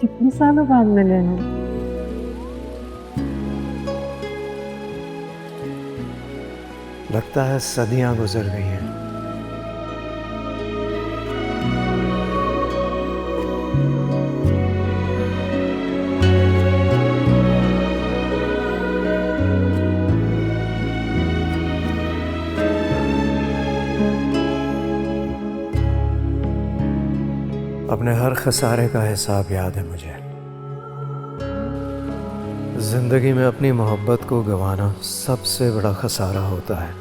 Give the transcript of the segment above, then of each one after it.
कितने सालों बाद मिले हैं। लगता है सदियां गुजर गई हैं। अपने हर खसारे का हिसाब याद है मुझे। जिंदगी में अपनी मोहब्बत को गंवाना सबसे बड़ा खसारा होता है,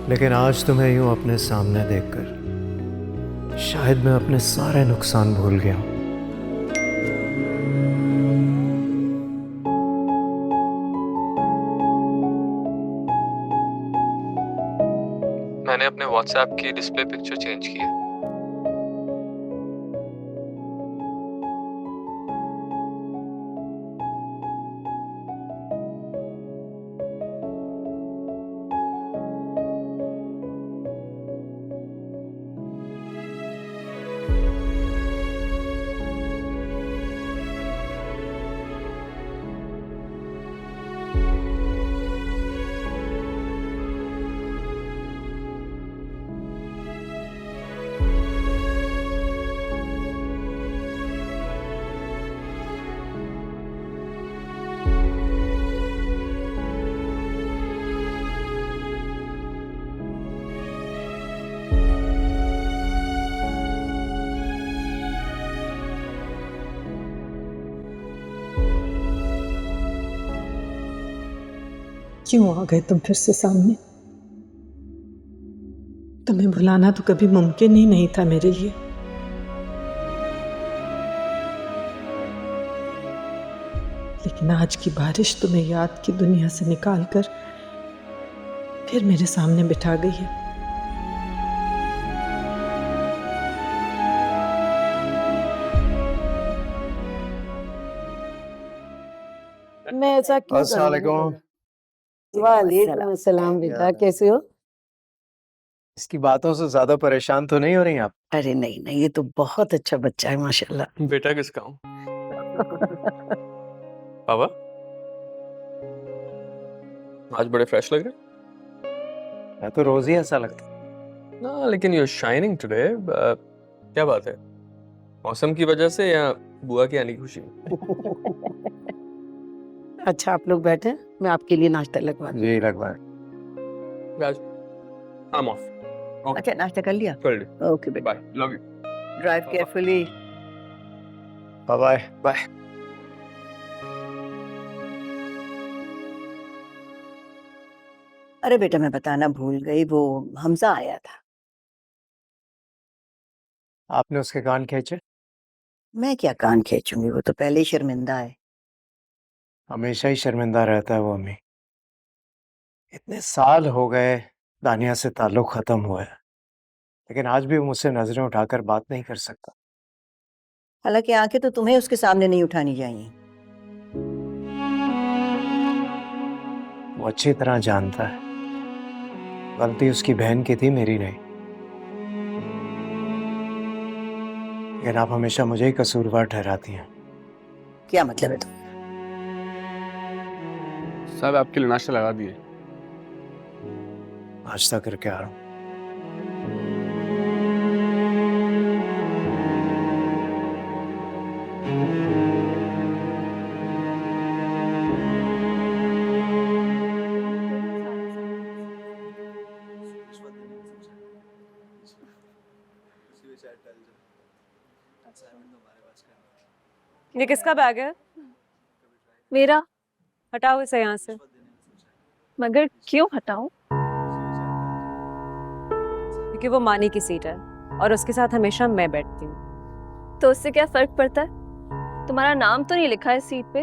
लेकिन आज तुम्हें यूं अपने सामने देखकर शायद मैं अपने सारे नुकसान भूल गया हूं। मैंने अपने व्हाट्सएप की डिस्प्ले पिक्चर चेंज की है। क्यों आ गए तुम फिर से सामने? तुम्हें भुलाना तो कभी मुमकिन ही नहीं था मेरे लिए। लेकिन आज की बारिश तुम्हें याद की दुनिया से निकालकर फिर मेरे सामने बिठा गई है। मैं ऐसा क्यों अस्सलाम वालेकुम। वालेकुम अस्सलाम बेटा, कैसे हो? इसकी बातों से ज्यादा परेशान तो नहीं हो रही आप? अरे नहीं नहीं, ये तो बहुत अच्छा बच्चा है माशाल्लाह। बेटा किसका हूँ? पापा आज बड़े फ्रेश लग रहे मैं तो रोज ही ऐसा लगता। ना, लेकिन यू शाइनिंग टुडे। क्या बात है, मौसम की वजह से या बुआ की आने की खुशी में? अच्छा आप लोग बैठे, मैं आपके लिए नाश्ता लगवा दूं। जी लगवा। राज, I'm off. Okay. अच्छा नाश्ता कर लिया? कर ली। ओके बेटा, Bye. Love you. Drive carefully. Bye bye. Bye. अरे बेटा मैं बताना भूल गई, वो हमजा आया था। आपने उसके कान खींचे? मैं क्या कान खींचूंगी, वो तो पहले ही शर्मिंदा है। हमेशा ही शर्मिंदा रहता है वो अम्मी। इतने साल हो गए दानिया से ताल्लुक खत्म हुआ है, लेकिन आज भी वो मुझसे नजरें उठाकर बात नहीं कर सकता। हालांकि आंखें तो तुम्हें उसके सामने नहीं उठानी चाहिए। वो अच्छी तरह जानता है गलती उसकी बहन की थी, मेरी नहीं। लेकिन आप हमेशा मुझे ही कसूरवार ठहराती हैं। क्या मतलब है तुम? साहब आपके लिए नाश्ता लगा दिए। नाश्ता करके आ रहा हूँ। ये किसका बैग है? मेरा। हटाओ इसे यहाँ से। मगर क्यों हटाऊं? क्योंकि वो मानी की सीट है और उसके साथ हमेशा मैं बैठती हूँ। तो उससे क्या फर्क पड़ता है? तुम्हारा नाम तो नहीं लिखा है सीट पे।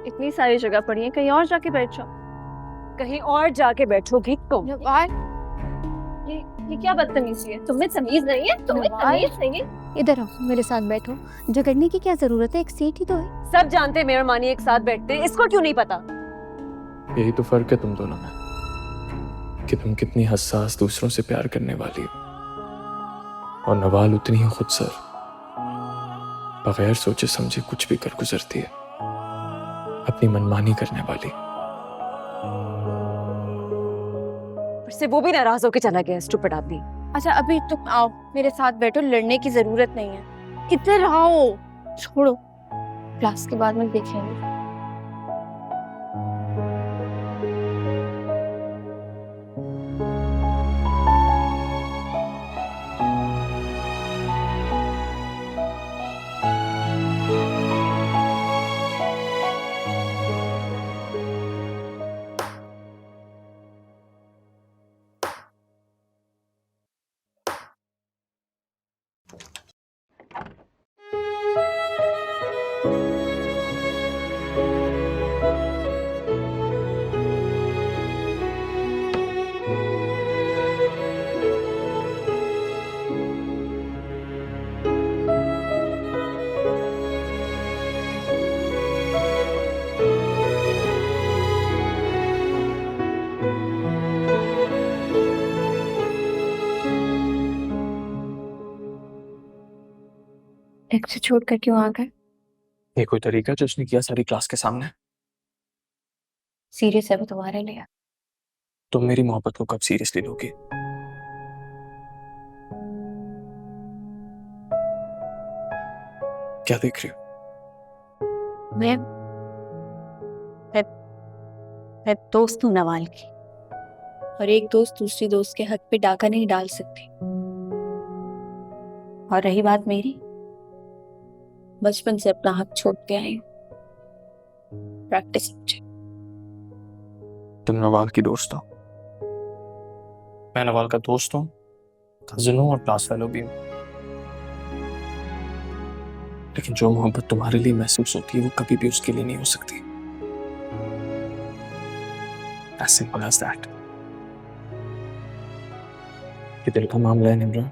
इतनी सारी जगह पड़ी है, कहीं और जाके बैठ जाओ। कहीं और जाके बैठोगी तुम। ये क्या बदतमीजी है? तुम्हें तमीज नहीं है? तुम्हें तमीज नहीं है? इधर आओ, मेरे साथ बैठो। झगड़ने की क्या जरूरत है, एक सीट ही तो है। सब जानते हैं मेरा मानी एक साथ बैठते हैं, इसको क्यों नहीं पता? यही तो फर्क है तुम दोनों में, कि तुम कितनी हसास दूसरों से प्यार करने वाली हो और नवाल उतनी ही खुदसर। बगैर सोचे समझे कुछ भी कर गुजरती है, अपनी मनमानी करने वाली। से वो भी नाराज होकर चला गया, स्टूपिड आदमी। अच्छा अभी तुम आओ मेरे साथ बैठो, लड़ने की जरूरत नहीं है। किधर आओ, छोड़ो, क्लास के बाद में देखेंगे। एक से छोड़कर क्यों आ गए? ये कोई तरीका जो उसने किया सारी क्लास के सामने? सीरियस है वो तुम्हारे लिए? तुम मेरी मोहब्बत को कब सीरियसली लोगे? क्या देख रही हो? मैं दोस्त हूँ नवाल की, और एक दोस्त दूसरी दोस्त के हक पे डाका नहीं डाल सकती। और रही बात मेरी, बचपन से अपना हक छोड़ के आई हूँ, प्रैक्टिस समझे। तुम नवाल की दोस्त हो, मैं नवाल का दोस्त हूँ, कजिन हूँ और क्लास फेलो भी हूँ। लेकिन जो मोहब्बत तुम्हारे लिए महसूस होती है वो कभी भी उसके लिए नहीं हो सकती। As simple as that. ये दिल का मामला है निम्रा,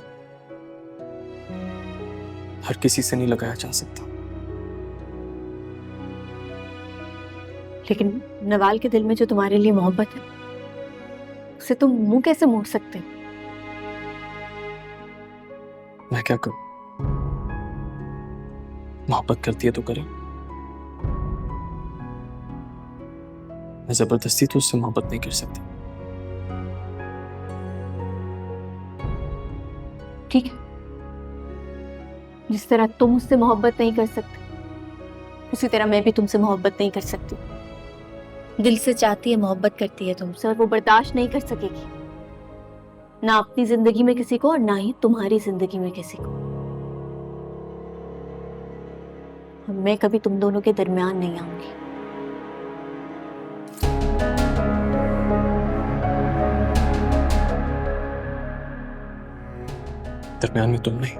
हर किसी से नहीं लगाया जा सकता। लेकिन नवाल के दिल में जो तुम्हारे लिए मोहब्बत है, उसे तुम मुंह कैसे मोड़ सकते हो? मैं क्या करूं? मोहब्बत करती है तो करे। मैं जबरदस्ती तो उससे मोहब्बत नहीं कर सकती। ठीक है, जिस तरह तुम उससे मोहब्बत नहीं कर सकते, उसी तरह मैं भी तुमसे मोहब्बत नहीं कर सकती। दिल से चाहती है, मोहब्बत करती है तुमसे, और वो बर्दाश्त नहीं कर सकेगी, ना अपनी जिंदगी में किसी को और ना ही तुम्हारी जिंदगी में किसी को। और मैं कभी तुम दोनों के दरमियान नहीं आऊंगी। दरमियान में तुम नहीं,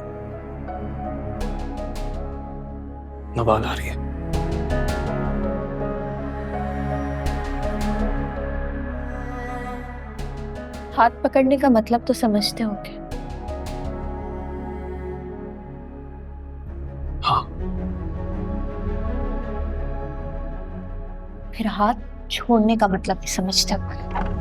नवाल आ रही है। हाथ पकड़ने का मतलब तो समझते होगे। हाँ। फिर हाथ छोड़ने का मतलब भी समझते होगे।